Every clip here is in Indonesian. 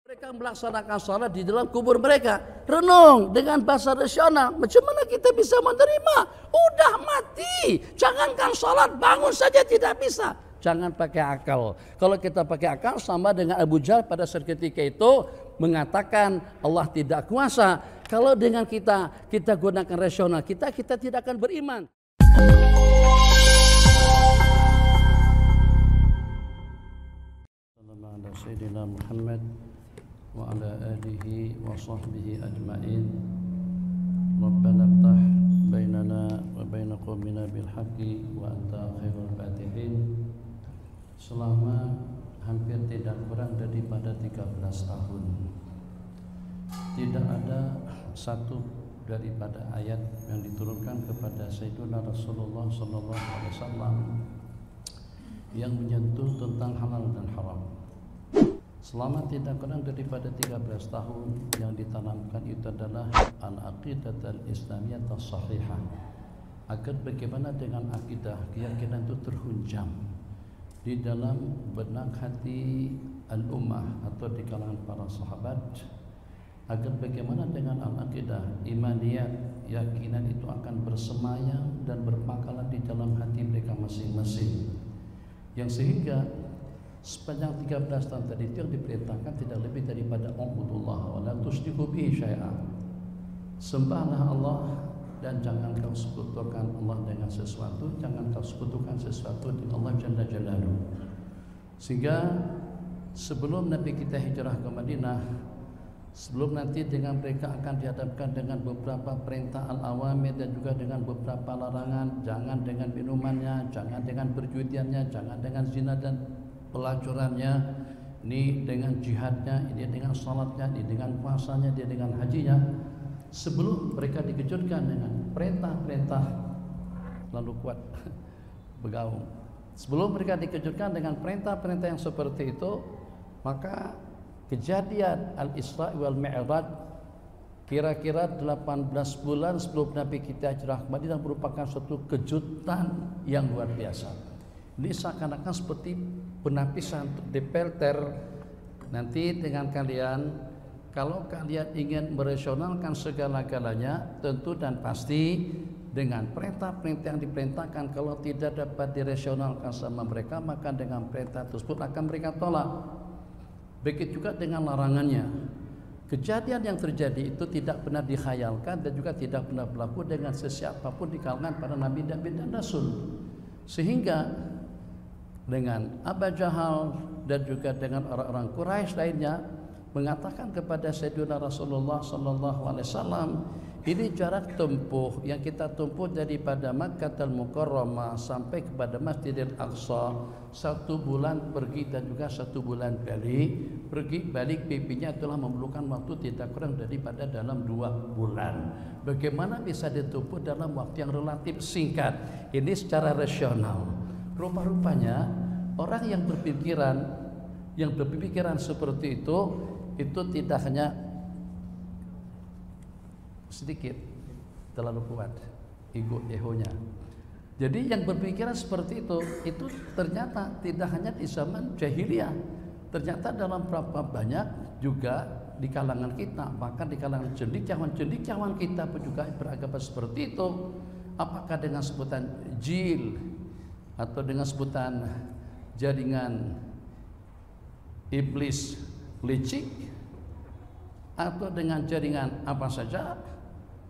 Mereka melaksanakan sholat di dalam kubur mereka. Renung dengan bahasa rasional. Macam mana kita bisa menerima? Udah mati. Jangankan sholat, bangun saja tidak bisa. Jangan pakai akal. Kalau kita pakai akal sama dengan Abu Jahal pada saat ketika itu mengatakan Allah tidak kuasa. Kalau dengan kita gunakan rasional, kita tidak akan beriman. Sayyidina Muhammad wa ala alihi wa sahbihi ajma'in. Rabbana iftah bainana wa baina qaumina bil haqqi wa anta khairul fatihin. Selama hampir tidak kurang daripada 13 tahun tidak ada satu daripada ayat yang diturunkan kepada Sayyidina Rasulullah sallallahu alaihi wasallam yang menyentuh tentang halal dan haram. Selama tidak kurang daripada 13 tahun yang ditanamkan itu adalah al-aqidah al-islamiyah as-sahihah, agar bagaimana dengan akidah keyakinan itu terhunjam di dalam benak hati al-ummah atau di kalangan para sahabat, agar bagaimana dengan al-aqidah imaniyat keyakinan itu akan bersemayam dan berpangkalan di dalam hati mereka masing-masing, yang sehingga sepanjang 13 tahun tadi itu yang diperintahkan tidak lebih daripada ubudullah wa la tusyriku bihi syai'a. Sembahlah Allah dan jangan kau sekutukan Allah dengan sesuatu, jangan kau sekutukan sesuatu dengan Allah jalla jalaluhu. Sehingga sebelum Nabi kita hijrah ke Madinah, sebelum nanti dengan mereka akan dihadapkan dengan beberapa perintah al-awamir dan juga dengan beberapa larangan, jangan dengan minumannya, jangan dengan perjudiannya, jangan dengan zina dan pelacurannya, ini dengan jihadnya, ini dengan salatnya, ini dengan puasanya, dia dengan hajinya. Sebelum mereka dikejutkan dengan perintah-perintah lalu kuat bergaung, sebelum mereka dikejutkan dengan perintah-perintah yang seperti itu, maka kejadian Al-Isra wal Mi'raj kira-kira 18 bulan sebelum Nabi kita hijrah ke Madinah merupakan suatu kejutan yang luar biasa. Ini seakan-akan seperti penapisan untuk dipelter nanti dengan kalian. Kalau kalian ingin merasionalkan segala-galanya, tentu dan pasti dengan perintah-perintah yang diperintahkan, kalau tidak dapat dirasionalkan sama mereka, maka dengan perintah tersebut akan mereka tolak. Begitu juga dengan larangannya. Kejadian yang terjadi itu tidak pernah dikhayalkan dan juga tidak pernah berlaku dengan sesiapapun di kalangan para nabi dan rasul. Sehingga dengan Abu Jahal dan juga dengan orang-orang Quraisy lainnya mengatakan kepada Sayyidina Rasulullah sallallahu alaihi wasallam, ini jarak tempuh yang kita tempuh daripada Makkahul Mukarramah sampai kepada Masjidil Aqsa 1 bulan pergi dan juga 1 bulan balik. Pergi balik pipinya telah memerlukan waktu tidak kurang daripada dalam 2 bulan. Bagaimana bisa ditempuh dalam waktu yang relatif singkat? Ini secara rasional. Rupa-rupanya orang yang berpikiran seperti itu tidak hanya sedikit, terlalu kuat egonya. Jadi yang berpikiran seperti itu ternyata tidak hanya di zaman jahiliyah, ternyata dalam berapa banyak juga di kalangan kita, bahkan di kalangan cendekiawan kita pun juga beragama seperti itu. Apakah dengan sebutan jil atau dengan sebutan jaringan iblis licik, atau dengan jaringan apa saja,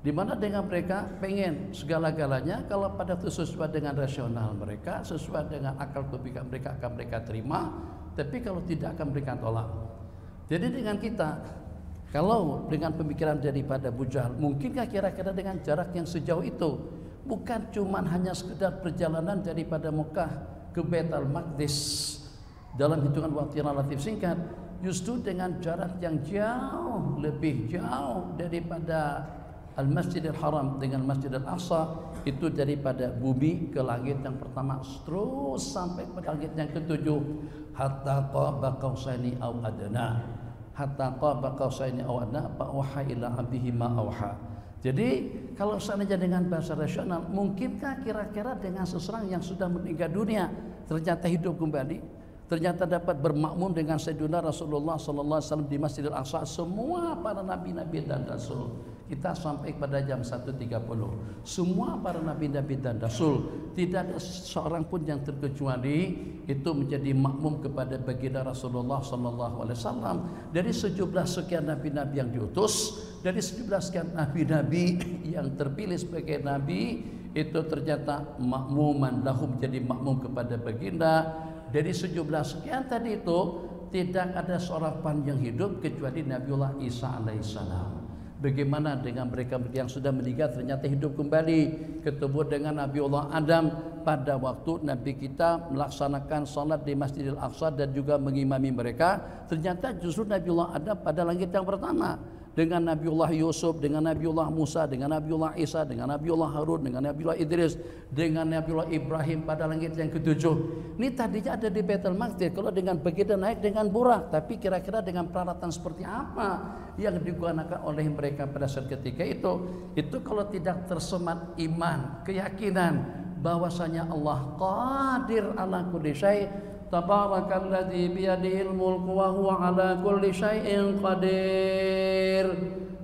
di mana dengan mereka pengen segala-galanya kalau pada itu sesuai dengan rasional mereka, sesuai dengan akal pemikiran mereka akan mereka terima, tapi kalau tidak akan mereka tolak. Jadi dengan kita, kalau dengan pemikiran daripada Abu Jahal, mungkinkah kira-kira dengan jarak yang sejauh itu, bukan cuma hanya sekedar perjalanan daripada Mekah ke Baitul Maqdis dalam hitungan waktu yang relatif singkat, justru dengan jarak yang lebih jauh daripada Al-Masjidil Haram dengan Masjidil Aqsa, itu daripada bumi ke langit yang pertama terus sampai ke langit yang ketujuh, hatta qaba qausaini aw adna, hatta qaba qausaini aw adna fa auha ila abdihi ma auha. Jadi kalau seandainya dengan bahasa rasional, mungkinkah kira-kira dengan seseorang yang sudah meninggal dunia ternyata hidup kembali? ternyata dapat bermakmum dengan Sayyidina Rasulullah SAW di Masjidil Aqsa. Semua para nabi-nabi dan rasul, kita sampai pada jam 1.30. Semua para nabi-nabi dan rasul, tidak ada seorang pun yang terkecuali itu menjadi makmum kepada baginda Rasulullah SAW. Dari 17 sekian nabi-nabi yang diutus, dari 17 sekian nabi-nabi yang terpilih sebagai nabi, itu ternyata makmuman lahum, menjadi makmum kepada baginda. Dari 17 sekian tadi itu tidak ada seorang pun yang hidup kecuali Nabiullah Isa alaihissalam. Bagaimana dengan mereka yang sudah meninggal ternyata hidup kembali, ketemu dengan Nabiullah Adam pada waktu Nabi kita melaksanakan salat di Masjidil Aqsa dan juga mengimami mereka. Ternyata justru Nabiullah Adam pada langit yang pertama, dengan Nabiullah Yusuf, dengan Nabiullah Musa, dengan Nabiullah Isa, dengan Nabiullah Harun, dengan Nabiullah Idris, dengan Nabiullah Ibrahim pada langit yang ketujuh. Ini tadinya ada di Baitul Maqdis. Kalau dengan begitu naik dengan burak, tapi kira-kira dengan peralatan seperti apa yang digunakan oleh mereka pada saat ketika itu kalau tidak tersemat iman, keyakinan bahwasanya Allah qadir ala kulli syai'. Tabarakalladzi biyadihil mulku wa huwa ala kulli syai'in qadir.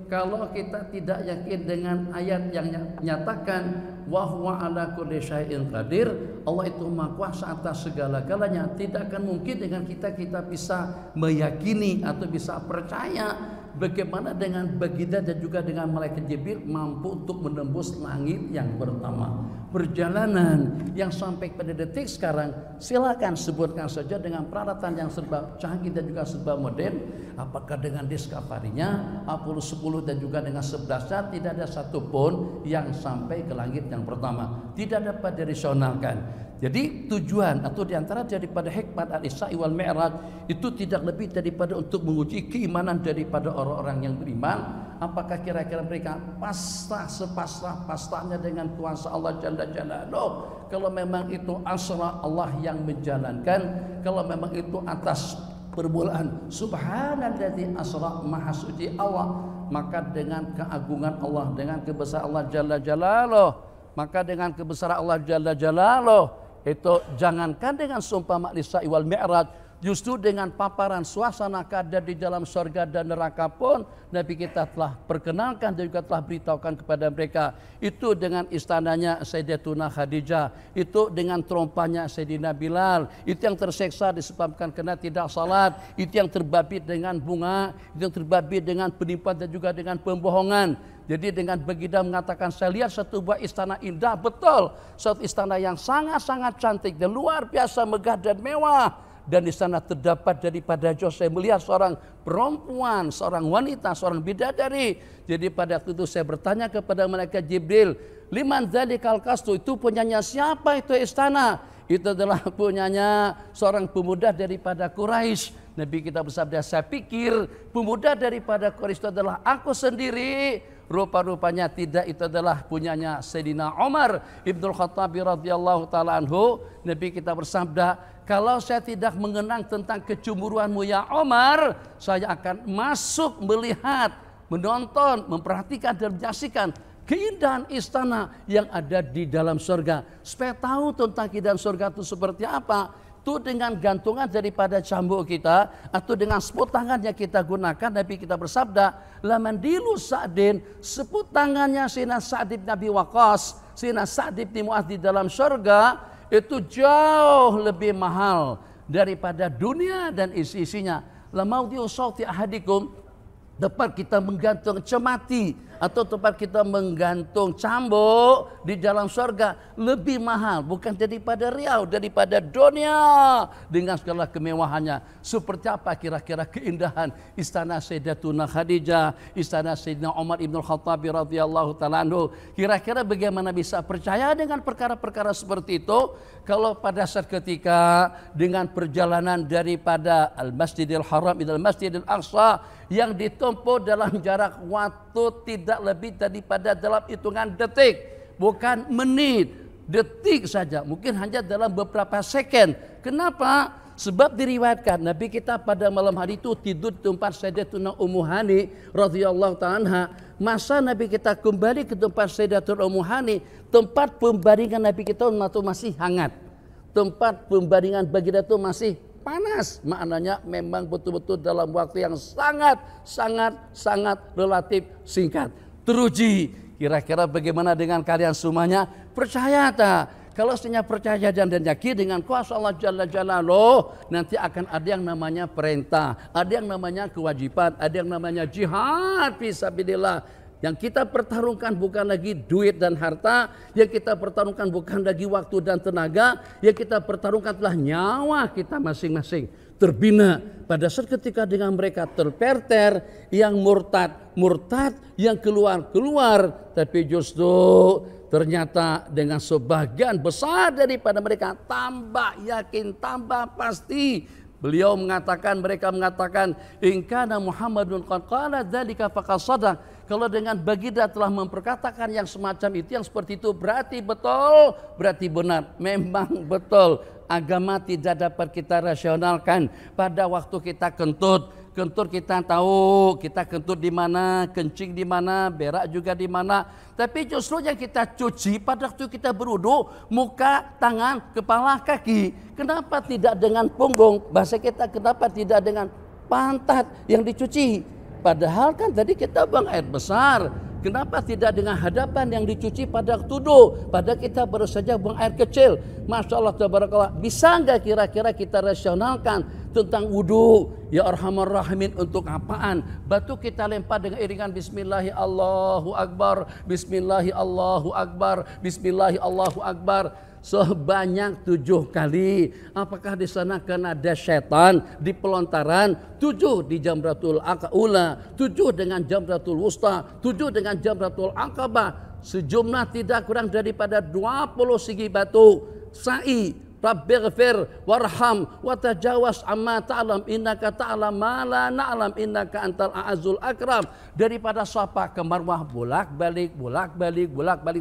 Kalau kita tidak yakin dengan ayat yang menyatakan wa huwa ala kulli syai'in qadir, Allah itu maha kuasa atas segala-galanya, tidak akan mungkin dengan kita bisa meyakini atau bisa percaya. Bagaimana dengan baginda dan juga dengan malaikat Jibril mampu untuk menembus langit yang pertama. Perjalanan yang sampai pada detik sekarang, silakan sebutkan saja dengan peralatan yang serba canggih dan juga serba modern. Apakah dengan Discovery-nya, Apollo 10 dan juga dengan 11-nya, tidak ada satupun yang sampai ke langit yang pertama. Tidak dapat dirasionalkan. Jadi tujuan atau diantara daripada hikmat al-Isra' wal Mi'raj itu tidak lebih daripada untuk menguji keimanan daripada orang-orang yang beriman. Apakah kira-kira mereka pasrah sepasrah-pasrahnya dengan kuasa Allah Jalla Jalaluh? Kalau memang itu asra Allah yang menjalankan, kalau memang itu atas permulaan subhanalladzi asra, maha suci Allah, maka dengan keagungan Allah, dengan kebesaran Allah Jalla Jalaluh, maka dengan kebesaran Allah Jalla Jalaluh itu jangankan dengan sumpah Isra wal Mi'raj, justru dengan paparan suasana keadaan di dalam surga dan neraka pun Nabi kita telah perkenalkan dan juga telah beritahukan kepada mereka. Itu dengan istananya Sayyidatuna Khadijah, itu dengan trompanya Sayyidina Bilal, itu yang terseksa disebabkan karena tidak salat, itu yang terbabit dengan bunga, itu yang terbabit dengan penipuan dan juga dengan pembohongan. Jadi dengan baginda mengatakan, saya lihat satu buah istana indah, betul, suatu istana yang sangat-sangat cantik dan luar biasa megah dan mewah. Dan di sana terdapat daripada saya melihat seorang perempuan, seorang wanita, seorang bidadari. Jadi pada waktu itu saya bertanya kepada malaikat Jibril, liman dzalikal qasru, itu punyanya siapa itu istana? Itu adalah punyanya seorang pemuda daripada Quraisy. Nabi kita bersabda, saya pikir pemuda daripada Quraisy itu adalah aku sendiri. Rupa-rupanya tidak, itu adalah punyanya Sayyidina Umar Ibnul Khattab radhiyallahu taala anhu. Nabi kita bersabda, kalau saya tidak mengenang tentang kecemburuanmu ya Umar, saya akan masuk melihat, menonton, memperhatikan dan menyaksikan keindahan istana yang ada di dalam surga. Supaya tahu tentang keindahan surga itu seperti apa, itu dengan gantungan daripada cambuk kita atau dengan seput tangan yang kita gunakan. Nabi kita bersabda, lamandilu Sa'din, seput tangannya Sayyidina Sa'd bin Abi Waqqas, Sayyidina Sa'd bin Mu'adz di dalam surga itu jauh lebih mahal daripada dunia dan isi-isinya. Lamaudiu sauti ahadikum, tempat kita menggantung cemati atau tempat kita menggantung cambuk di dalam surga lebih mahal, bukan daripada riau, daripada dunia dengan segala kemewahannya. Seperti apa kira-kira keindahan istana Sayyidatuna Khadijah, istana Sayyidina Umar Ibnul Khattab radhiyallahu taala anhu? Kira-kira bagaimana bisa percaya dengan perkara-perkara seperti itu kalau pada saat ketika dengan perjalanan daripada Al-Masjidil Haram ila Al-Masjidil Aqsa yang ditempuh dalam jarak waktu tidak lebih daripada dalam hitungan detik, bukan menit, detik saja, mungkin hanya dalam beberapa second. Kenapa? Sebab diriwayatkan Nabi kita pada malam hari itu tidur di tempat Sayyidatuna Ummu Hani radhiyallahu ta'ala anha. Masa Nabi kita kembali ke tempat Sayyidatuna Ummu Hani, tempat pembaringan Nabi kita itu masih hangat, tempat pembaringan baginda itu masih panas. Maknanya memang betul-betul dalam waktu yang sangat relatif singkat. Teruji, kira-kira bagaimana dengan kalian semuanya? Percaya tak? Kalau istrinya percaya dan yakin dengan kuasa Allah Jalla Jalaluh, nanti akan ada yang namanya perintah, ada yang namanya kewajiban, ada yang namanya jihad fisabilillah. Yang kita pertarungkan bukan lagi duit dan harta, yang kita pertarungkan bukan lagi waktu dan tenaga, yang kita pertarungkan adalah nyawa kita masing-masing. Terbina pada saat ketika dengan mereka terperter, yang murtad yang keluar, tapi justru ternyata dengan sebagian besar daripada mereka tambah yakin, tambah pasti. Mereka mengatakan, in kana Muhammadun qad qala dzalika faqad shadaq. Kalau dengan baginda telah memperkatakan yang semacam itu, yang seperti itu, berarti betul, berarti benar. Memang betul, agama tidak dapat kita rasionalkan. Pada waktu kita kentut kita tahu kita kentut di mana, kencing di mana, berak juga di mana. Tapi justru yang kita cuci pada waktu kita berwudu, muka, tangan, kepala, kaki. Kenapa tidak dengan punggung? Bahasa kita, kenapa tidak dengan pantat yang dicuci? Padahal kan tadi kita buang air besar. Kenapa tidak dengan hadapan yang dicuci pada wudu? Padahal kita baru saja buang air kecil. Masya Allah tabarakallah. Bisa nggak kira-kira kita rasionalkan tentang wudu? Ya Arhamar Rahimin, untuk apaan? Batu kita lempar dengan iringan Bismillahi Allahu Akbar, Bismillahi Allahu Akbar, Bismillahi Allahu Akbar. Sebanyak 7 kali. Apakah di sana karena ada setan di pelontaran? 7 di Jamratul Ula, 7 dengan Jamratul Wusta, 7 dengan Jamratul Aqabah. Sejumlah tidak kurang daripada 20 segi batu. Sa'i, Rabbighfir warham wa tajawaz amma ta'lam innaka ta'lam ma la na'lam innaka antal a'azul akram. Daripada Safa ke Marwah bolak-balik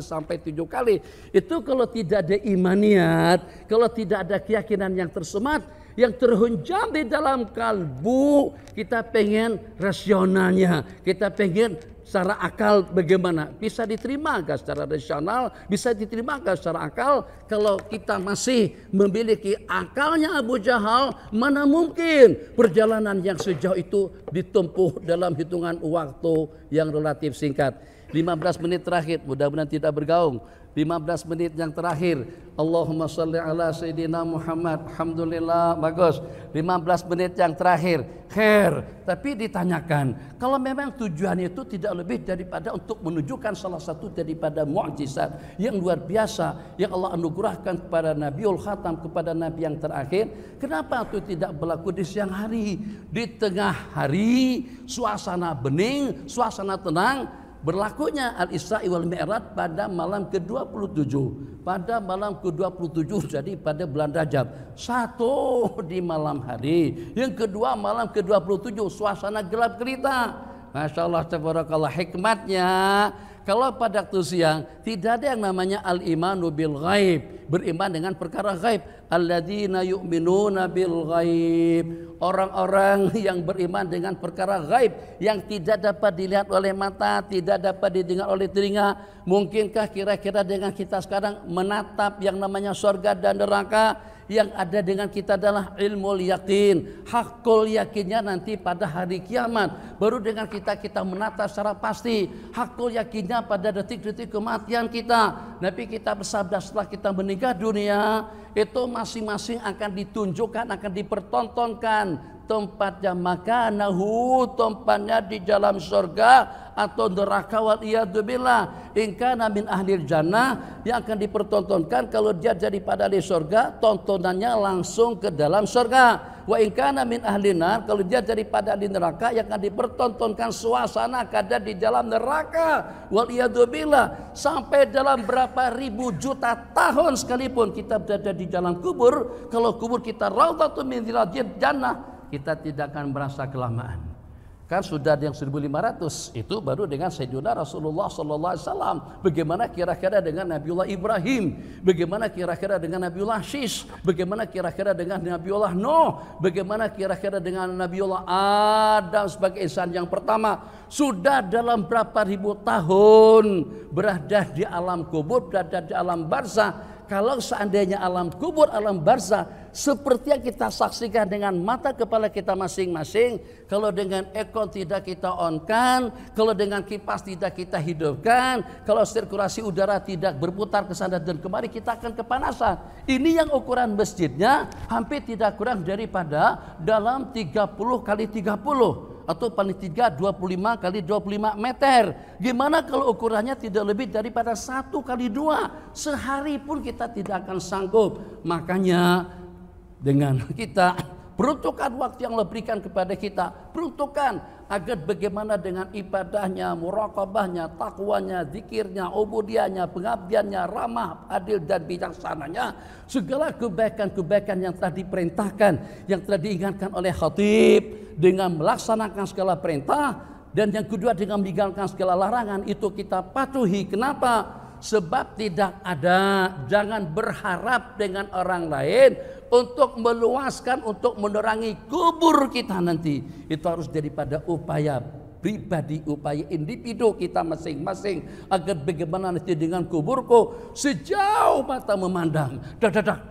sampai 7 kali. Itu kalau tidak ada imaniat, kalau tidak ada keyakinan yang tersemat, yang terhunjam di dalam kalbu, kita pengen rasionalnya, kita pengen secara akal bagaimana? Bisa diterima gak secara rasional? Bisa diterima gak secara akal? Kalau kita masih memiliki akalnya Abu Jahal, mana mungkin perjalanan yang sejauh itu ditempuh dalam hitungan waktu yang relatif singkat. 15 menit terakhir, mudah-mudahan tidak bergaung. 15 menit yang terakhir, Allahumma sholli ala Sayyidina Muhammad. Alhamdulillah, bagus. 15 menit yang terakhir, khair. Tapi ditanyakan, kalau memang tujuan itu tidak lebih daripada untuk menunjukkan salah satu daripada mukjizat yang luar biasa yang Allah anugerahkan kepada Nabiul Khatam, kepada Nabi yang terakhir, kenapa itu tidak berlaku di siang hari? Di tengah hari, suasana bening, suasana tenang. Berlakunya Al-Isra wal Mi'raj pada malam ke-27. Pada malam ke-27, jadi pada bulan Rajab. 1 di malam hari. Yang kedua malam ke-27, suasana gelap gelita. Masya Allah tabarakallah, hikmatnya. Kalau pada waktu siang tidak ada yang namanya al-imanu bil ghaib, beriman dengan perkara ghaib. Alladzina yu'minuna bil ghaib, orang-orang yang beriman dengan perkara ghaib yang tidak dapat dilihat oleh mata, tidak dapat didengar oleh telinga. Mungkinkah kira-kira dengan kita sekarang menatap yang namanya surga dan neraka? Yang ada dengan kita adalah ilmu yakin, hakul yakinnya nanti pada hari kiamat. Baru dengan kita menata secara pasti hakul yakinnya pada detik-detik kematian kita. Nabi kita bersabda, setelah kita meninggal dunia, itu masing-masing akan ditunjukkan, akan dipertontonkan tempatnya, makanahu, tempatnya di dalam surga atau neraka, wal iyadzubillah. In kana min ahlil jannah, yang akan dipertontonkan kalau dia daripada ahli surga, tontonannya langsung ke dalam surga. Wa in kana min ahli nar, kalau dia daripada ahli neraka, yang akan dipertontonkan suasana keadaan di dalam neraka, wal iyadzubillah. Sampai dalam berapa ribu juta tahun sekalipun kita berada di dalam kubur, kalau kubur kita raudhatun min riyadil jannah, kita tidak akan merasa kelamaan. Kan sudah yang 1500 itu baru dengan Sayyidina Rasulullah SAW. Bagaimana kira-kira dengan Nabiullah Ibrahim? Bagaimana kira-kira dengan Nabiullah Syis? Bagaimana kira-kira dengan Nabiullah Nuh? Bagaimana kira-kira dengan Nabiullah Adam sebagai insan yang pertama? Sudah dalam berapa ribu tahun berada di alam kubur, berada di alam barzah. Kalau seandainya alam kubur, alam barzah seperti yang kita saksikan dengan mata kepala kita masing-masing. Kalau dengan aircon tidak kita on-kan, kalau dengan kipas tidak kita hidupkan, kalau sirkulasi udara tidak berputar ke sana dan kemari, kita akan kepanasan. Ini yang ukuran masjidnya hampir tidak kurang daripada dalam 30 kali 30 atau paling 25 kali 25 meter. Gimana kalau ukurannya tidak lebih daripada 1 kali 2? Sehari pun kita tidak akan sanggup. Makanya dengan kita peruntukkan waktu yang Allah berikan kepada kita, peruntukkan agar bagaimana dengan ibadahnya, muraqabahnya, takwanya, zikirnya, ubudiyahnya, pengabdiannya, ramah, adil dan bijaksananya, segala kebaikan-kebaikan yang telah diperintahkan, yang telah diingatkan oleh khatib, dengan melaksanakan segala perintah, dan yang kedua dengan meninggalkan segala larangan, itu kita patuhi. Kenapa? Sebab tidak ada, jangan berharap dengan orang lain untuk meluaskan, untuk menerangi kubur kita nanti. Itu harus daripada upaya pribadi, upaya individu kita masing-masing, agar bagaimana nanti dengan kuburku sejauh mata memandang. Dadadak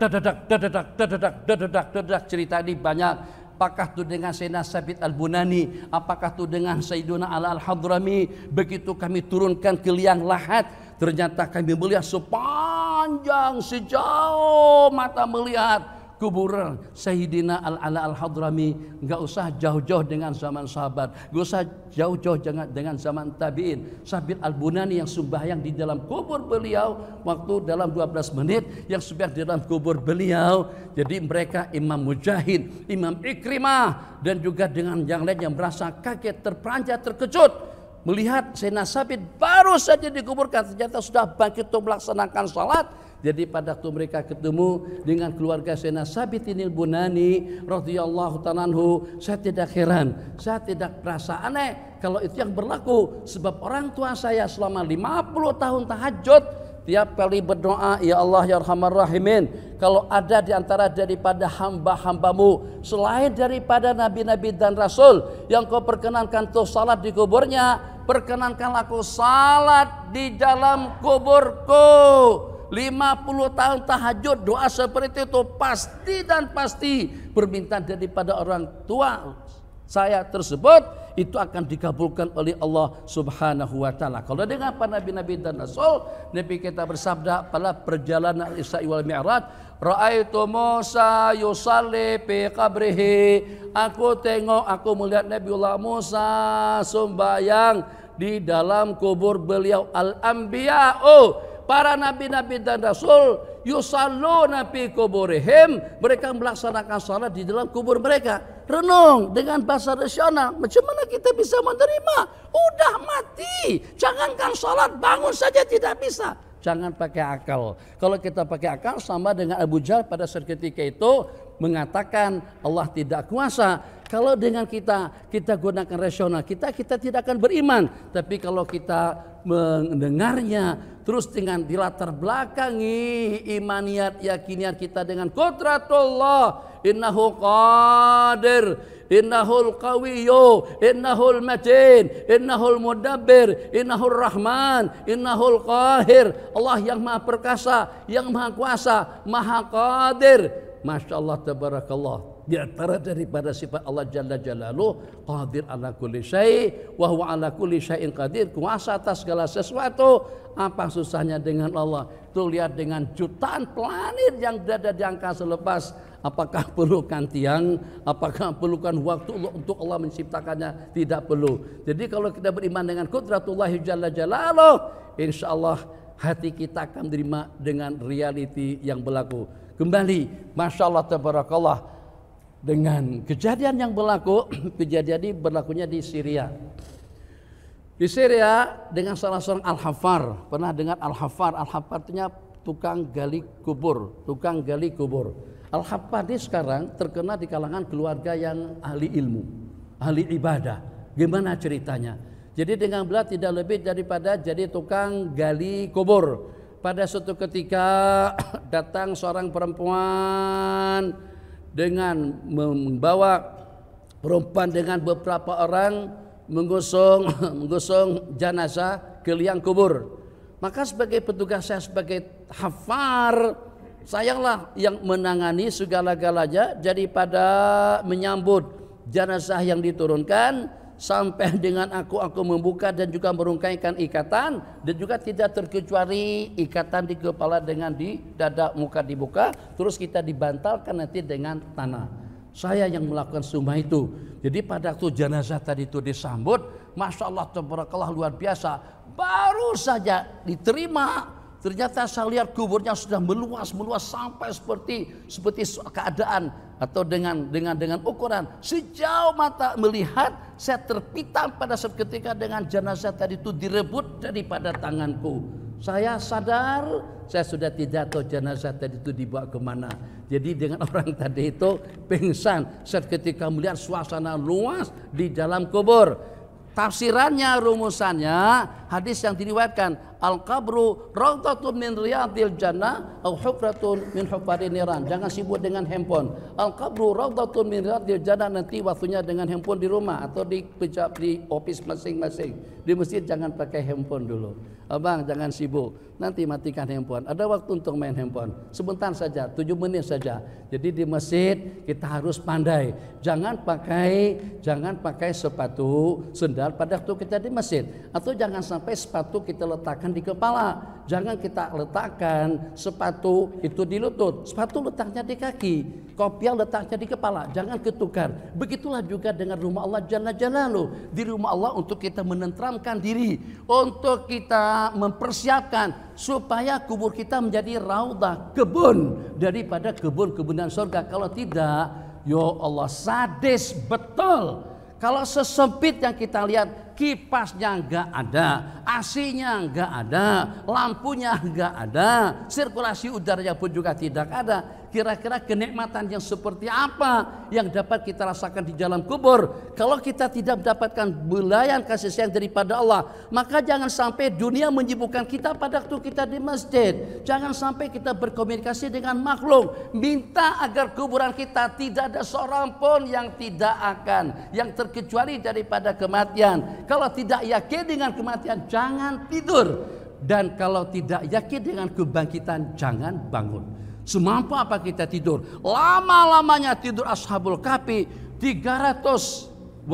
cerita ini banyak. Apakah itu dengan Sayyidina Sabit Al-Bunani, apakah itu dengan Sayyiduna Ala Al-Hadrami. Begitu kami turunkan ke liang lahat, ternyata kami melihat sepanjang sejauh mata melihat kuburan Sayyidina Al-Ala Al-Hadrami. Enggak usah jauh-jauh dengan zaman sahabat, enggak usah jauh-jauh dengan zaman tabi'in. Sabit Al-Bunani yang sembahyang di dalam kubur beliau waktu dalam 12 menit, yang sembahyang di dalam kubur beliau. Jadi mereka Imam Mujahid, Imam Ikrimah, dan juga dengan yang lain yang merasa kaget, terperanjat, terkejut melihat Sayyidina Sabit baru saja dikuburkan, ternyata sudah bangkit untuk melaksanakan salat. Jadi pada waktu mereka ketemu dengan keluarga Sayyidina Sabit Al-Bunani radhiyallahu ta'ala anhu, saya tidak heran, saya tidak merasa aneh kalau itu yang berlaku. Sebab orang tua saya selama 50 tahun tahajud, tiap kali berdoa, ya Allah ya Arhamar Rahimin, kalau ada di antara daripada hamba-hambamu selain daripada nabi-nabi dan rasul yang kau perkenankan untuk salat di kuburnya, perkenankanlah aku salat di dalam kuburku. 50 tahun tahajud, doa seperti itu pasti dan pasti permintaan daripada orang tua saya tersebut itu akan dikabulkan oleh Allah Subhanahu wa taala. Kalau dengan para nabi-nabi dan rasul, Nabi kita bersabda pada perjalanan Isra wal Mi'raj, ra'aitu Musa yusalli fi qabrihi. Aku tengok, aku melihat Nabiullah Musa sembahyang di dalam kubur beliau. Al-anbiya'u, para nabi-nabi dan rasul, yusalluna fi kuburihim, mereka melaksanakan salat di dalam kubur mereka. Renung dengan bahasa rasional, macam mana kita bisa menerima? Udah mati, jangankan salat, bangun saja tidak bisa. Jangan pakai akal. Kalau kita pakai akal, sama dengan Abu Jahal pada saat ketika itu mengatakan Allah tidak kuasa. Kalau dengan kita gunakan rasional, kita tidak akan beriman. Tapi kalau kita mendengarnya terus dengan dilatar belakangi imaniyat, yakiniat kita dengan qudratullah, innahu qadir, innahul qawiyyu, innahul matin, innahul mudabbir, innahul rahman, innahul qahir. Allah yang maha perkasa, yang maha kuasa, maha qadir. Masya Allah, tabarakallah. Di antara daripada sifat Allah Jalla Jalaluh, qadir ala kulli syai' wa huwa ala kulli syai'in qadir, kuasa atas segala sesuatu. Apa susahnya dengan Allah? Tuh lihat dengan jutaan planet yang berada di angkasa lepas. Apakah perlukan tiang? Apakah perlukan waktu untuk Allah menciptakannya? Tidak perlu. Jadi kalau kita beriman dengan qudratullahi Jalla Jalaluh, insya Allah hati kita akan menerima dengan realiti yang berlaku. Kembali, Masya Allah, tabarakallah, dengan kejadian yang berlaku. Kejadian ini berlakunya di Syria. Di Syria dengan salah seorang Al-Hafar. Pernah dengar Al-Hafar? Al-Hafar artinya tukang gali kubur, tukang gali kubur. Al-Hafar ini sekarang terkenal di kalangan keluarga yang ahli ilmu, ahli ibadah. Gimana ceritanya? Jadi dengan beliau tidak lebih daripada jadi tukang gali kubur. Pada suatu ketika datang seorang perempuan dengan membawa perempuan dengan beberapa orang menggusung jenazah ke liang kubur. Maka sebagai petugas saya sebagai hafar Sayanglah yang menangani segala-galanya daripada menyambut jenazah yang diturunkan sampai dengan aku membuka dan juga merungkaikan ikatan, dan juga tidak terkecuali ikatan di kepala dengan di dada, muka dibuka, terus kita dibantalkan nanti dengan tanah. Saya yang melakukan semua itu. Jadi pada waktu jenazah tadi itu disambut, Masya Allah tabarakallah luar biasa, baru saja diterima, ternyata saya lihat kuburnya sudah meluas sampai seperti keadaan atau dengan ukuran sejauh mata melihat. Saya terpitam pada seketika dengan jenazah tadi itu direbut daripada tanganku. Saya sadar saya sudah tidak tahu jenazah tadi itu dibawa kemana. Jadi dengan orang tadi itu pingsan seketika melihat suasana luas di dalam kubur. Tafsirannya, rumusannya, hadis yang diriwayatkan, al-qabru rawdatun min riyadil jannah au hufratun min hufarin niran. Jangan sibuk dengan handphone. Al-qabru rawdatun min riyadil jannah, nanti waktunya dengan handphone di rumah atau di office masing-masing. Di masjid jangan pakai handphone dulu. Abang jangan sibuk, nanti matikan handphone. Ada waktu untuk main handphone, sebentar saja, 7 menit saja. Jadi di masjid kita harus pandai. Jangan pakai sepatu sendal pada waktu kita di masjid, atau jangan sampai sepatu kita letakkan di kepala. Jangan kita letakkan sepatu itu di lutut, sepatu letaknya di kaki, kopiah letaknya di kepala. Jangan ketukar. Begitulah juga dengan rumah Allah Jalla Jalaluhu. Di rumah Allah untuk kita menenteramkan diri, untuk kita mempersiapkan supaya kubur kita menjadi raudhah, kebun daripada kebun-kebunan surga. Kalau tidak, ya Allah, sadis betul. Kalau sesempit yang kita lihat, kipasnya enggak ada, AC-nya enggak ada, lampunya enggak ada, sirkulasi udaranya pun juga tidak ada. Kira-kira kenikmatan yang seperti apa yang dapat kita rasakan di dalam kubur? Kalau kita tidak mendapatkan belayan kasih sayang daripada Allah, maka jangan sampai dunia menyibukkan kita pada waktu kita di masjid. Jangan sampai kita berkomunikasi dengan makhluk. Minta agar kuburan kita tidak ada seorang pun yang terkecuali daripada kematian. Kalau tidak yakin dengan kematian, jangan tidur. Dan kalau tidak yakin dengan kebangkitan, jangan bangun. Semampu apa kita tidur? Lama-lamanya tidur Ashabul Kahfi 309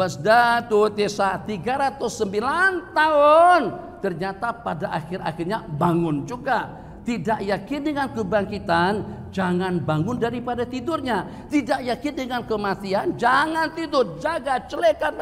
tahun. Ternyata pada akhirnya bangun juga. Tidak yakin dengan kebangkitan, jangan bangun daripada tidurnya. Tidak yakin dengan kematian, jangan tidur. Jaga, celekan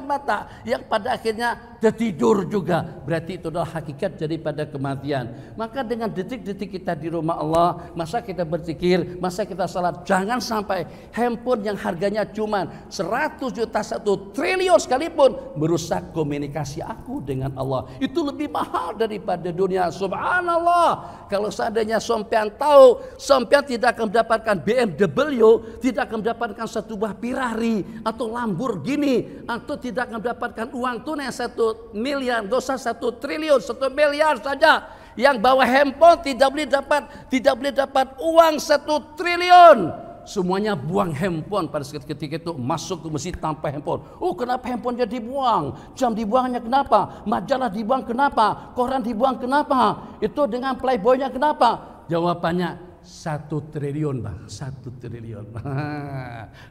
mata, yang pada akhirnya tertidur juga. Berarti itu adalah hakikat daripada kematian. Maka dengan detik-detik kita di rumah Allah, masa kita berzikir, masa kita salat, jangan sampai handphone yang harganya cuma 100 juta, 1 triliun sekalipun merusak komunikasi aku dengan Allah. Itu lebih mahal daripada dunia. Subhanallah. Kalau seandainya sampean tahu, sampean tidak akan mendapatkan BMW, tidak akan mendapatkan satu buah Ferrari atau Lamborghini, atau tidak akan mendapatkan uang tunai 1 miliar, dosa 1 triliun, 1 miliar saja. Yang bawa handphone tidak boleh dapat uang 1 triliun. Semuanya buang handphone pada ketika itu, masuk ke masjid tanpa handphone. Oh, kenapa handphonenya dibuang? Jam dibuangnya kenapa? Majalah dibuang kenapa? Koran dibuang kenapa? Itu dengan playboynya kenapa? Jawabannya 1 triliun bang, 1 triliun.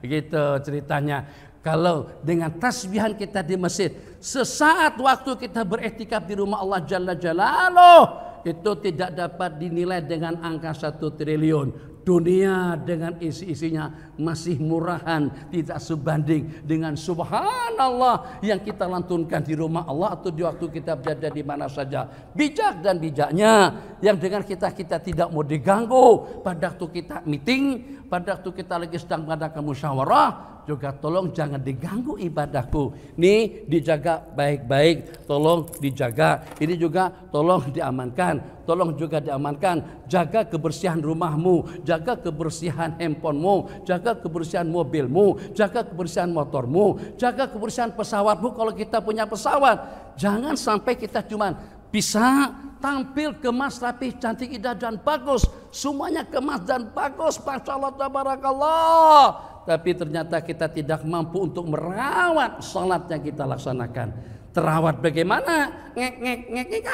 Gitu ceritanya. Kalau dengan tasbihan kita di masjid, sesaat waktu kita beriktikaf di rumah Allah Jalla Jalaluhu, itu tidak dapat dinilai dengan angka 1 triliun. Dunia dengan isi-isinya masih murahan, tidak sebanding dengan subhanallah yang kita lantunkan di rumah Allah atau di waktu kita berada di mana saja. Bijak dan bijaknya yang dengan kita tidak mau diganggu pada waktu kita meeting, pada waktu kita lagi sedang mengadakan musyawarah, juga tolong jangan diganggu ibadahku. Ini dijaga baik-baik, tolong dijaga. Ini juga tolong diamankan, tolong juga diamankan. Jaga kebersihan rumahmu, jaga kebersihan handphonemu, jaga kebersihan mobilmu, jaga kebersihan motormu, jaga kebersihan pesawatmu kalau kita punya pesawat. Jangan sampai kita cuma bisa tampil kemas rapi, cantik, indah dan bagus. Semuanya kemas dan bagus, Masya Allah, tabarakallah. tapi ternyata kita tidak mampu untuk merawat salat yang kita laksanakan. Terawat bagaimana? Ngek ngek ngek ngek,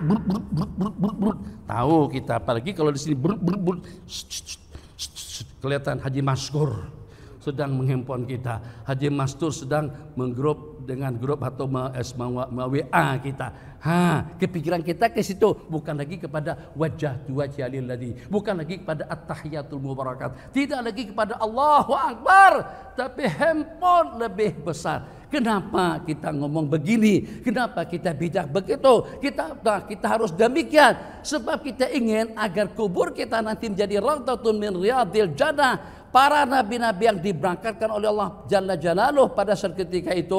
brut brut brut brut brut brut. Tahu kita, apalagi kalau di sini brut brut brut, kelihatan Haji Maskur sedang menghandphone kita, Haji Mastur sedang menggrup dengan grup atau WA kita. Kepikiran kita ke situ, bukan lagi kepada wajah lilladzi, bukan lagi kepada at-tahiyatul mubarakat, tidak lagi kepada Allahu Akbar, tapi handphone lebih besar. Kenapa kita ngomong begini? Kenapa kita bijak begitu? Kita harus demikian, sebab kita ingin agar kubur kita nanti menjadi raudhatun min riyadil jannah. Para nabi-nabi yang diberangkatkan oleh Allah Jalla Jalaluh pada saat ketika itu,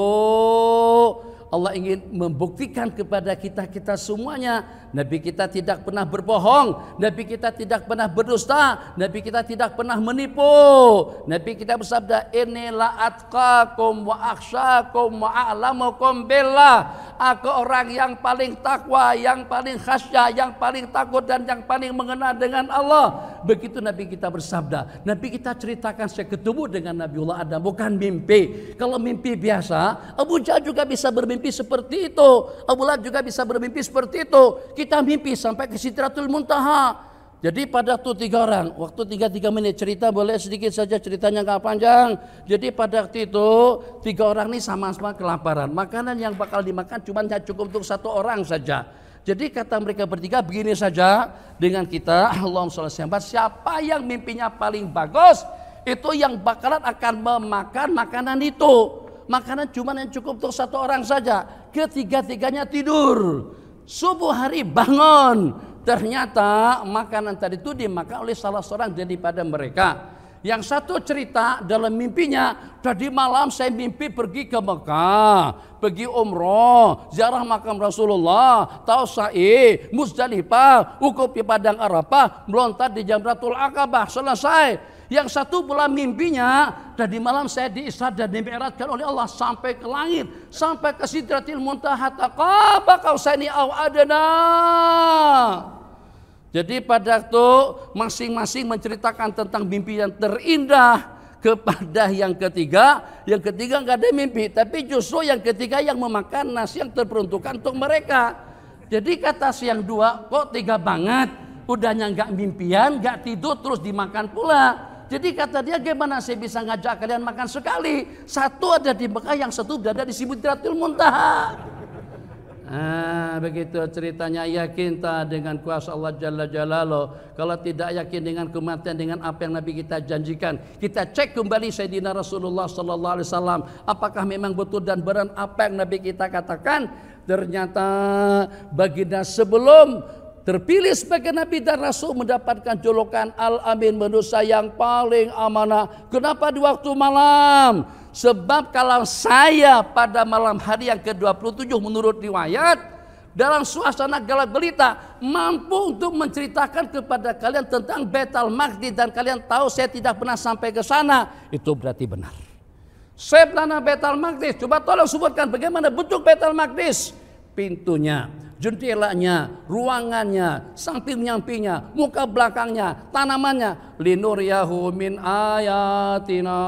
Allah ingin membuktikan kepada kita semuanya, Nabi kita tidak pernah berbohong, Nabi kita tidak pernah berdusta, Nabi kita tidak pernah menipu. Nabi kita bersabda, inilah atqakum wa akhsyakum wa a'lamukum billah. Aku orang yang paling takwa, yang paling khasyah, yang paling takut dan yang paling mengenal dengan Allah. Begitu Nabi kita bersabda. Nabi kita ceritakan, saya ketemu dengan Nabiullah Adam, bukan mimpi. Kalau mimpi biasa, Abu Jahal juga bisa bermimpi seperti itu, Abu Lahab juga bisa bermimpi seperti itu. Kita mimpi sampai ke Sidratul Muntaha. Jadi pada waktu 3 orang, waktu 3 menit cerita, boleh sedikit saja, ceritanya nggak panjang. Jadi pada waktu itu 3 orang ini sama-sama kelaparan. Makanan yang bakal dimakan cuma cukup untuk 1 orang saja. Jadi kata mereka bertiga, begini saja dengan kita, Allahumma sholli alaihi wasallam, siapa yang mimpinya paling bagus, itu yang bakalan akan memakan makanan itu. Makanan cuma yang cukup untuk 1 orang saja. Ketiga-tiganya tidur. Subuh hari bangun, ternyata makanan tadi itu dimakan oleh salah seorang daripada mereka. Yang satu cerita dalam mimpinya, tadi malam saya mimpi pergi ke Mekah, pergi umroh, ziarah makam Rasulullah, tahu sa'i, Muzdalifah, wukuf di padang Arafah, melontar di Jamratul Aqabah, selesai. Yang satu pula mimpinya, tadi malam saya diisra dan dimi'rajkan oleh Allah sampai ke langit, sampai ke Sidratil Muntaha, qaba qausaini aw adna. Jadi pada waktu masing-masing menceritakan tentang mimpi yang terindah kepada yang ketiga nggak ada mimpi, tapi justru yang ketiga yang memakan nasi yang terperuntukkan untuk mereka. Jadi kata si yang 2, kok tega banget, udahnya nggak mimpian, nggak tidur, terus dimakan pula. Jadi kata dia, gimana saya bisa ngajak kalian makan sekali? Satu ada di Mekah, yang satu berada di Sidratul Muntaha. Begitu ceritanya. Yakin tak dengan kuasa Allah Jalla Jalaluh? Kalau tidak yakin dengan kematian, dengan apa yang Nabi kita janjikan, kita cek kembali Sayyidina Rasulullah Sallallahu Alaihi Wasallam, apakah memang betul dan benar apa yang Nabi kita katakan? Ternyata baginda sebelum terpilih sebagai Nabi dan Rasul mendapatkan julukan Al-Amin, manusia yang paling amanah. Kenapa di waktu malam? Sebab kalau saya pada malam hari yang ke-27 menurut riwayat, dalam suasana gelap gelita, mampu untuk menceritakan kepada kalian tentang Baitul Maqdis, dan kalian tahu saya tidak pernah sampai ke sana, itu berarti benar. Saya pernah Baitul Maqdis. Coba tolong sebutkan bagaimana bentuk Baitul Maqdis. Pintunya, jendelanya, ruangannya, samping-nyampingnya, muka belakangnya, tanamannya, linuriyahu min ayatina.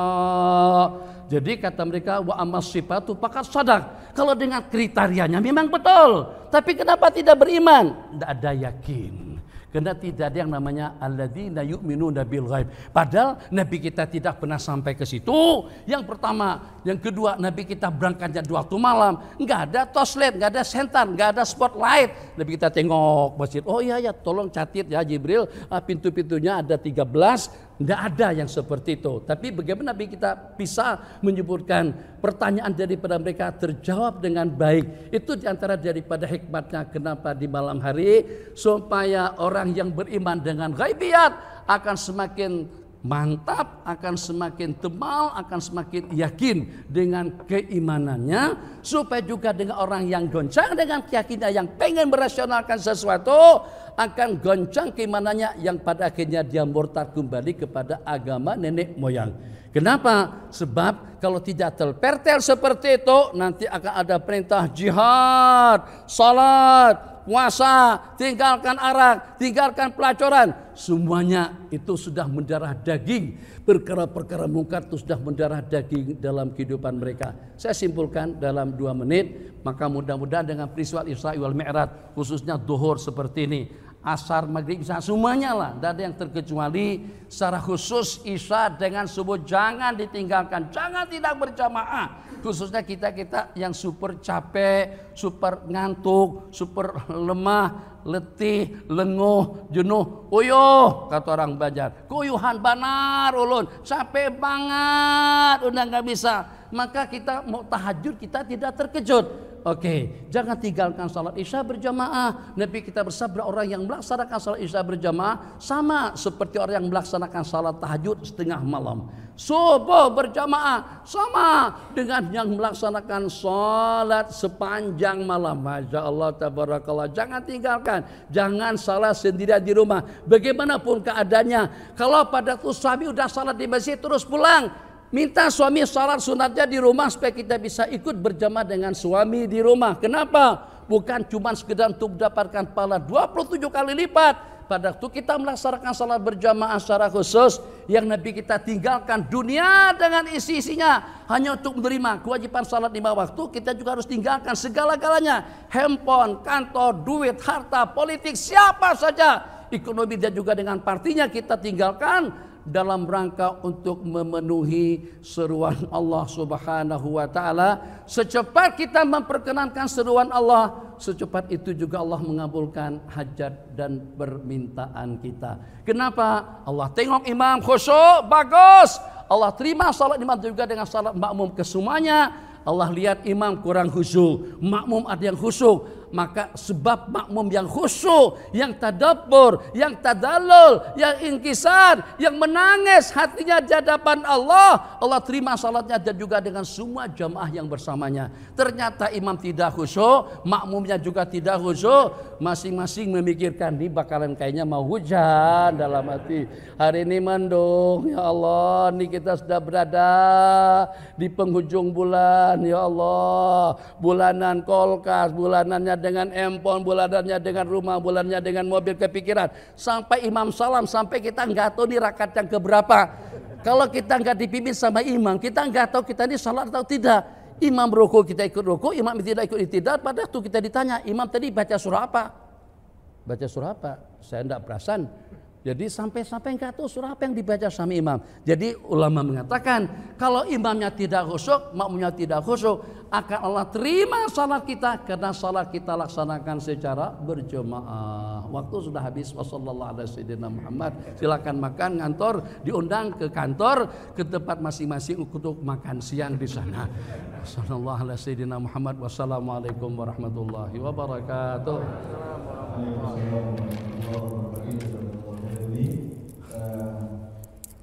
Jadi kata mereka, wa ammas sifatu faqad sadaq. Kalau dengan kriterianya memang betul, tapi kenapa tidak beriman? Tidak ada yakin. Karena tidak ada yang namanya alladzina yu'minuna bil ghaib. Padahal Nabi kita tidak pernah sampai ke situ. Yang pertama, yang kedua, Nabi kita berangkatnya di waktu malam, nggak ada toslet, nggak ada sentan, nggak ada spotlight. Nabi kita tengok masjid, oh iya ya, tolong catit ya Jibril, pintu-pintunya ada 13. Nggak ada yang seperti itu. Tapi bagaimana Nabi kita bisa menyebutkan pertanyaan daripada mereka terjawab dengan baik? Itu diantara daripada hikmatnya kenapa di malam hari, supaya orang yang beriman dengan ghaibiyat akan semakin mantap, akan semakin tebal, akan semakin yakin dengan keimanannya, supaya juga dengan orang yang goncang dengan keyakinan, yang pengen merasionalkan sesuatu, akan goncang keimanannya, yang pada akhirnya dia murtad kembali kepada agama nenek moyang. Kenapa? Sebab kalau tidak terpertel seperti itu, nanti akan ada perintah jihad, salat, puasa, tinggalkan arak, tinggalkan pelacuran. Semuanya itu sudah mendarah daging. Perkara-perkara mungkar itu sudah mendarah daging dalam kehidupan mereka. Saya simpulkan dalam 2 menit. Maka mudah-mudahan dengan peristiwa Isra wal Mi'raj, khususnya duhur seperti ini, asar, maghrib, isya, semuanya lah, tidak ada yang terkecuali. Secara khusus isya dengan subuh jangan ditinggalkan, jangan tidak berjamaah. Khususnya kita yang super capek, super ngantuk, super lemah, letih, lenguh, jenuh, uyuh kata orang Banjar, kuyuhan banar ulun, capek banget, udah nggak bisa. Maka kita mau tahajud kita tidak terkejut. Oke, jangan tinggalkan salat isya berjamaah. Nabi kita bersabda, orang yang melaksanakan salat isya berjamaah sama seperti orang yang melaksanakan salat tahajud setengah malam. Subuh berjamaah sama dengan yang melaksanakan salat sepanjang malam. Masya Allah, tabarakallah. Jangan tinggalkan, jangan salat sendirian di rumah. Bagaimanapun keadaannya, kalau pada tuh suami udah salat di masjid terus pulang, minta suami salat sunatnya di rumah supaya kita bisa ikut berjamaah dengan suami di rumah. Kenapa? Bukan cuma sekedar untuk mendapatkan pahala 27 kali lipat. Pada waktu kita melaksanakan salat berjamaah secara khusus, yang Nabi kita tinggalkan dunia dengan isi-isinya hanya untuk menerima kewajiban salat 5 waktu. Kita juga harus tinggalkan segala-galanya, handphone, kantor, duit, harta, politik, siapa saja, ekonomi dan juga dengan partinya kita tinggalkan dalam rangka untuk memenuhi seruan Allah Subhanahu wa taala. Secepat kita memperkenankan seruan Allah, secepat itu juga Allah mengabulkan hajat dan permintaan kita. Kenapa? Allah tengok imam khusyuk, bagus. Allah terima salat imam juga dengan salat makmum kesemuanya. Allah lihat imam kurang khusyuk, makmum ada yang khusyuk. Maka sebab makmum yang khusyuk, yang tadabbur, yang tadallul, yang inkisar, yang menangis hatinya di hadapan Allah, Allah terima salatnya dan juga dengan semua jamaah yang bersamanya. Ternyata imam tidak khusyuk, makmumnya juga tidak khusyuk, masing-masing memikirkan ini bakalan kayaknya mau hujan dalam hati. Hari ini mendung, ya Allah, ini kita sudah berada di penghujung bulan, ya Allah, bulanan kolkas, bulanannya dengan handphone, bulanannya dengan rumah, bulanannya dengan mobil, kepikiran. Sampai imam salam, sampai kita nggak tahu nih rakaat yang keberapa. Kalau kita nggak dipimpin sama imam, kita nggak tahu kita ini salat atau tidak. Imam ruku kita ikut ruku, imam tidak ikut tidak. Pada waktu kita ditanya, imam tadi baca surah apa? Baca surah apa? Saya tidak perasan. Jadi sampai nggak tahu surah apa yang dibaca sama imam. Jadi ulama mengatakan kalau imamnya tidak khusyuk, makmumnya tidak khusyuk, akan Allah terima salat kita karena salat kita laksanakan secara berjamaah. Waktu sudah habis. Wassalamualaikum. Silakan makan, ngantor, diundang ke kantor, ke tempat masing-masing untuk makan siang di sana. Wassalamualaikum warahmatullahi wabarakatuh.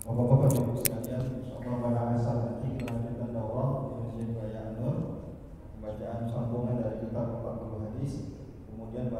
Bapak-bapak ibu sekalian, insyaallah pada asal nanti kita lanjutkan dakwah di Masjid Raya An-Nur, pembacaan sambungan dari kitab 40 hadis, kemudian